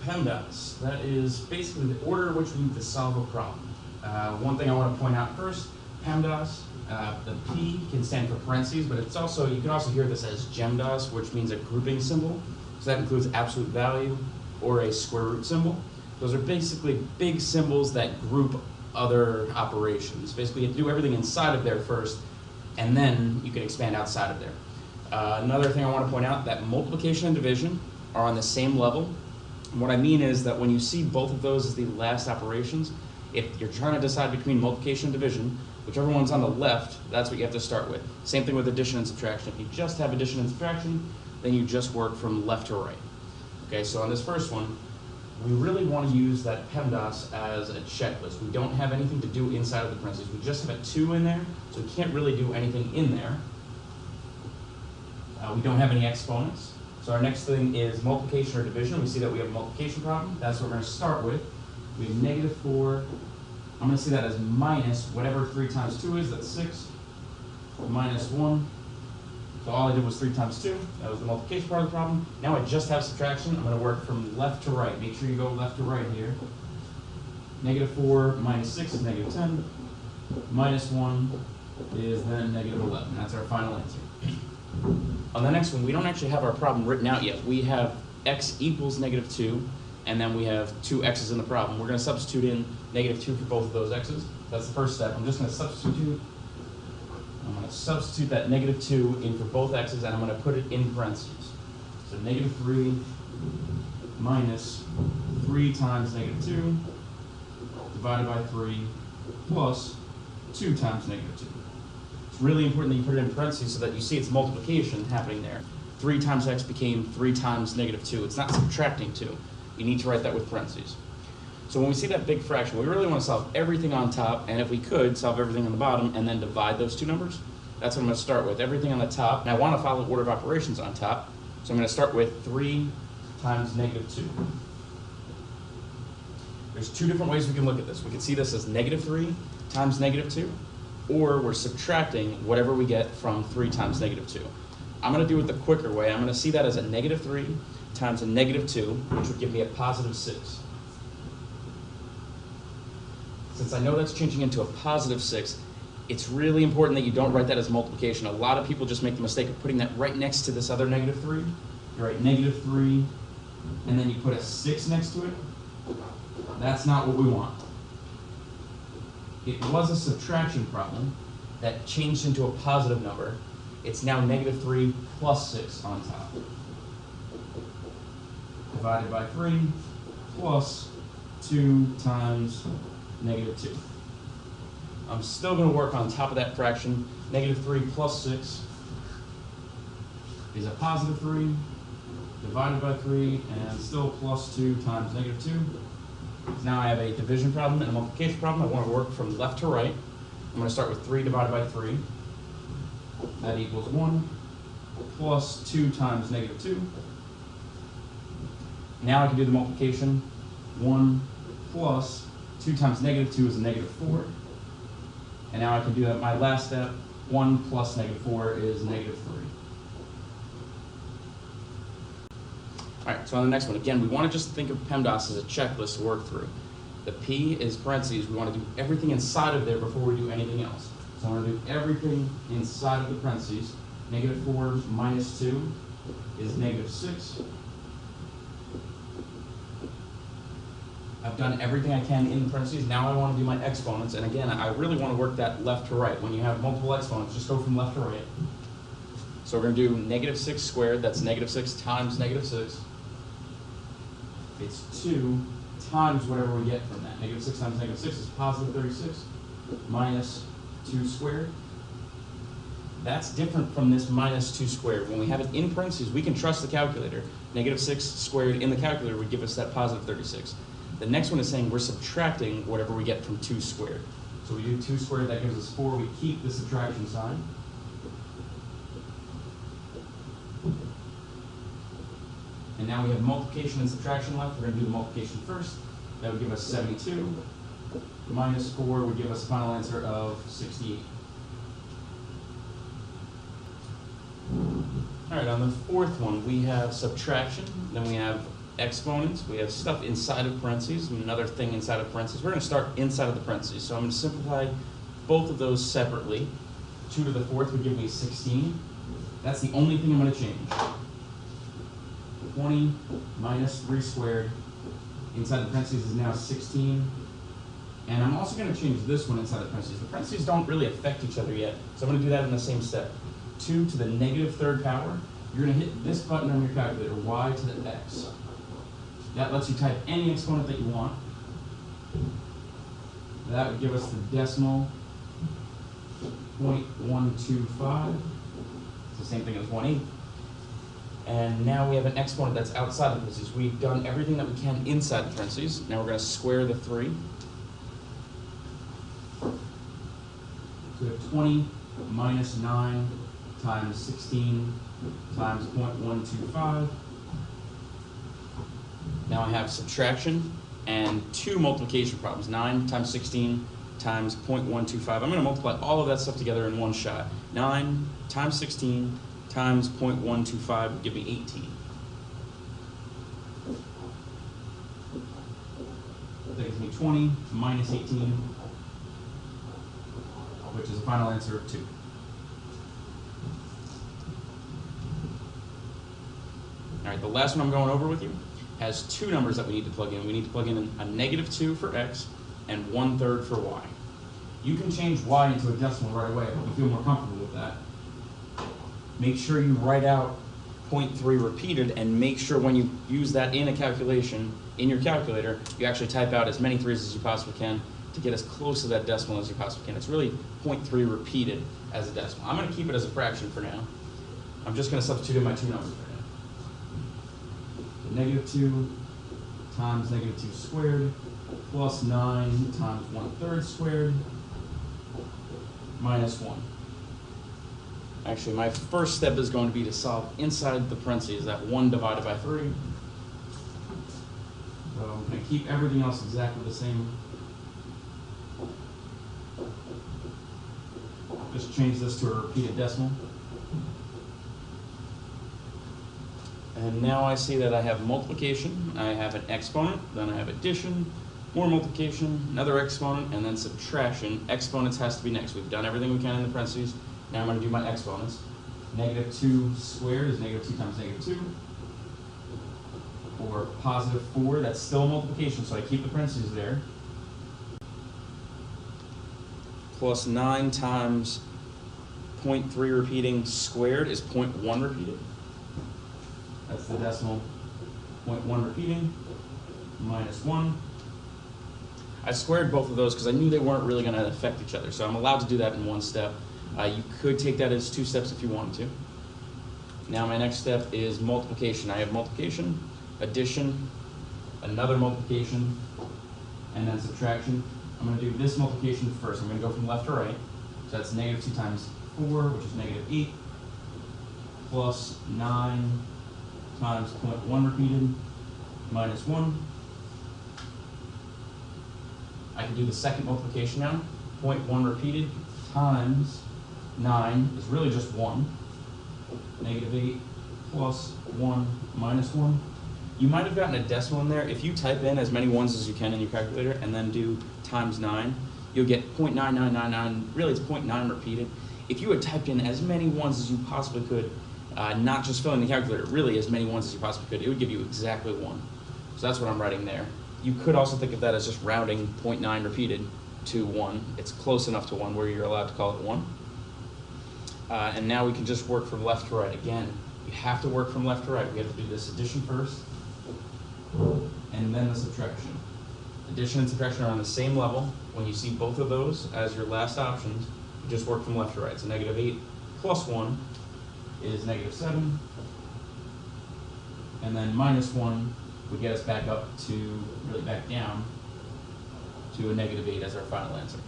PEMDAS. That is basically the order in which we need to solve a problem. One thing I want to point out first, PEMDAS, the P can stand for parentheses, but it's also, you can also hear this as GEMDAS, which means a grouping symbol. So that includes absolute value or a square root symbol. Those are basically big symbols that group other operations. Basically, you have to do everything inside of there first, and then you can expand outside of there. Another thing I want to point out, that multiplication and division are on the same level. And what I mean is that when you see both of those as the last operations, if you're trying to decide between multiplication and division, whichever one's on the left, that's what you have to start with. Same thing with addition and subtraction. If you just have addition and subtraction, then you just work from left to right. Okay, so on this first one, we really want to use that PEMDAS as a checklist. We don't have anything to do inside of the parentheses. We just have a 2 in there, so we can't really do anything in there. We don't have any exponents. So our next thing is multiplication or division. We see that we have a multiplication problem. That's what we're going to start with. We have -4. I'm going to see that as minus whatever 3 times 2 is. That's 6. Minus 1. So all I did was 3 times 2. That was the multiplication part of the problem. Now I just have subtraction. I'm going to work from left to right. Make sure you go left to right here. -4 minus 6 is -10. Minus 1 is then -11. That's our final answer. On the next one, we don't actually have our problem written out yet. We have x equals -2, and then we have 2 x's in the problem. We're going to substitute in -2 for both of those x's. That's the first step. I'm just going to substitute that -2 in for both x's, and I'm going to put it in parentheses. So -3 minus 3 times -2 divided by 3 plus 2 times -2. It's really important that you put it in parentheses so that you see it's multiplication happening there. 3 times x became 3 times -2. It's not subtracting 2. You need to write that with parentheses. So when we see that big fraction, we really want to solve everything on top, and if we could, solve everything on the bottom, and then divide those two numbers. That's what I'm going to start with, everything on the top. And I want to follow order of operations on top, so I'm going to start with 3 times -2. There's 2 different ways we can look at this. We can see this as -3 times -2, or we're subtracting whatever we get from 3 times -2. I'm going to do it the quicker way. I'm going to see that as a -3 times a -2, which would give me a +6. Since I know that's changing into a +6, it's really important that you don't write that as multiplication. A lot of people just make the mistake of putting that right next to this other -3. You write -3, and then you put a 6 next to it. That's not what we want. It was a subtraction problem that changed into a positive number. It's now -3 plus 6 on top. Divided by 3 plus 2 times -2. I'm still going to work on top of that fraction. -3 plus 6 is a +3 divided by 3, and still plus 2 times -2. So now I have a division problem and a multiplication problem. I want to work from left to right. I'm going to start with 3 divided by 3. That equals 1 plus 2 times -2. Now I can do the multiplication. 1 plus 2 times -2 is a -4. And now I can do that. My last step, 1 plus -4 is -3. All right, so on the next one, again, we want to just think of PEMDAS as a checklist to work through. The P is parentheses. We want to do everything inside of there before we do anything else. So I'm going to do everything inside of the parentheses. -4 minus 2 is -6. I've done everything I can in the parentheses. Now I want to do my exponents. And again, I really want to work that left to right. When you have multiple exponents, just go from left to right. So we're going to do -6 squared. That's -6 times -6. It's 2 times whatever we get from that. -6 times -6 is +36 minus 2 squared. That's different from this -2 squared. When we have it in parentheses, we can trust the calculator. -6 squared in the calculator would give us that +36. The next one is saying we're subtracting whatever we get from 2 squared. So we do 2 squared, that gives us 4. We keep the subtraction sign. And now we have multiplication and subtraction left. We're going to do the multiplication first. That would give us 72. Minus 4 would give us a final answer of 68. All right, on the fourth one, we have subtraction. Then we have exponents, we have stuff inside of parentheses, and another thing inside of parentheses. We're going to start inside of the parentheses. So I'm going to simplify both of those separately. 2 to the 4th would give me 16. That's the only thing I'm going to change. 20 minus 3 squared inside the parentheses is now 16. And I'm also going to change this one inside the parentheses. The parentheses don't really affect each other yet, so I'm going to do that in the same step. 2 to the negative 3rd power. You're going to hit this button on your calculator, y to the x. That lets you type any exponent that you want. That would give us the decimal 0.125. It's the same thing as 1/8. And now we have an exponent that's outside the parentheses. We've done everything that we can inside the parentheses. Now we're going to square the 3. So we have 20 minus 9 times 16 times 0.125. Now I have subtraction and 2 multiplication problems. 9 times 16 times 0.125. I'm going to multiply all of that stuff together in one shot. 9 times 16 times 0.125 would give me 18. That gives me 20 minus 18, which is a final answer of 2. All right, the last one I'm going over with you has 2 numbers that we need to plug in. We need to plug in a -2 for x and 1/3 for y. You can change y into a decimal right away if you feel more comfortable with that. Make sure you write out 0.3 repeated, and make sure when you use that in a calculation, in your calculator, you actually type out as many 3's as you possibly can to get as close to that decimal as you possibly can. It's really 0.3 repeated as a decimal. I'm going to keep it as a fraction for now. I'm just going to substitute in my 2 numbers right now. -2 times -2 squared plus 9 times 1/3 squared minus 1. Actually, my first step is going to be to solve inside the parentheses, that 1 divided by 3. So I'm going to keep everything else exactly the same. Just change this to a repeated decimal. And now I see that I have multiplication, I have an exponent, then I have addition, more multiplication, another exponent, and then subtraction. Exponents has to be next. We've done everything we can in the parentheses. Now I'm going to do my exponents. -2 squared is -2 times -2. Or +4, that's still multiplication, so I keep the parentheses there. Plus 9 times 0.3 repeating squared is 0.1 repeated. That's the decimal. 0.1 repeating minus 1. I squared both of those because I knew they weren't really going to affect each other, so I'm allowed to do that in one step. You could take that as 2 steps if you wanted to. Now my next step is multiplication. I have multiplication, addition, another multiplication, and then subtraction. I'm going to do this multiplication first. I'm going to go from left to right. So that's -2 times 4, which is -8, plus 9 times 0.1 repeated, minus 1. I can do the second multiplication now. 0.1 repeated times 9 is really just 1. -8 plus 1 minus 1. You might have gotten a decimal in there. If you type in as many 1s as you can in your calculator and then do times 9, you'll get 0.9999. Really, it's 0.9 repeated. If you had typed in as many 1s as you possibly could, not just filling the calculator, really as many 1s as you possibly could, it would give you exactly 1. So that's what I'm writing there. You could also think of that as just rounding 0.9 repeated to 1. It's close enough to 1 where you're allowed to call it 1. And now we can just work from left to right. Again, you have to work from left to right. We have to do this addition first, and then the subtraction. Addition and subtraction are on the same level. When you see both of those as your last options, you just work from left to right. So -8 plus 1 is -7, and then minus 1 would get us back up to, really back down to a -8 as our final answer.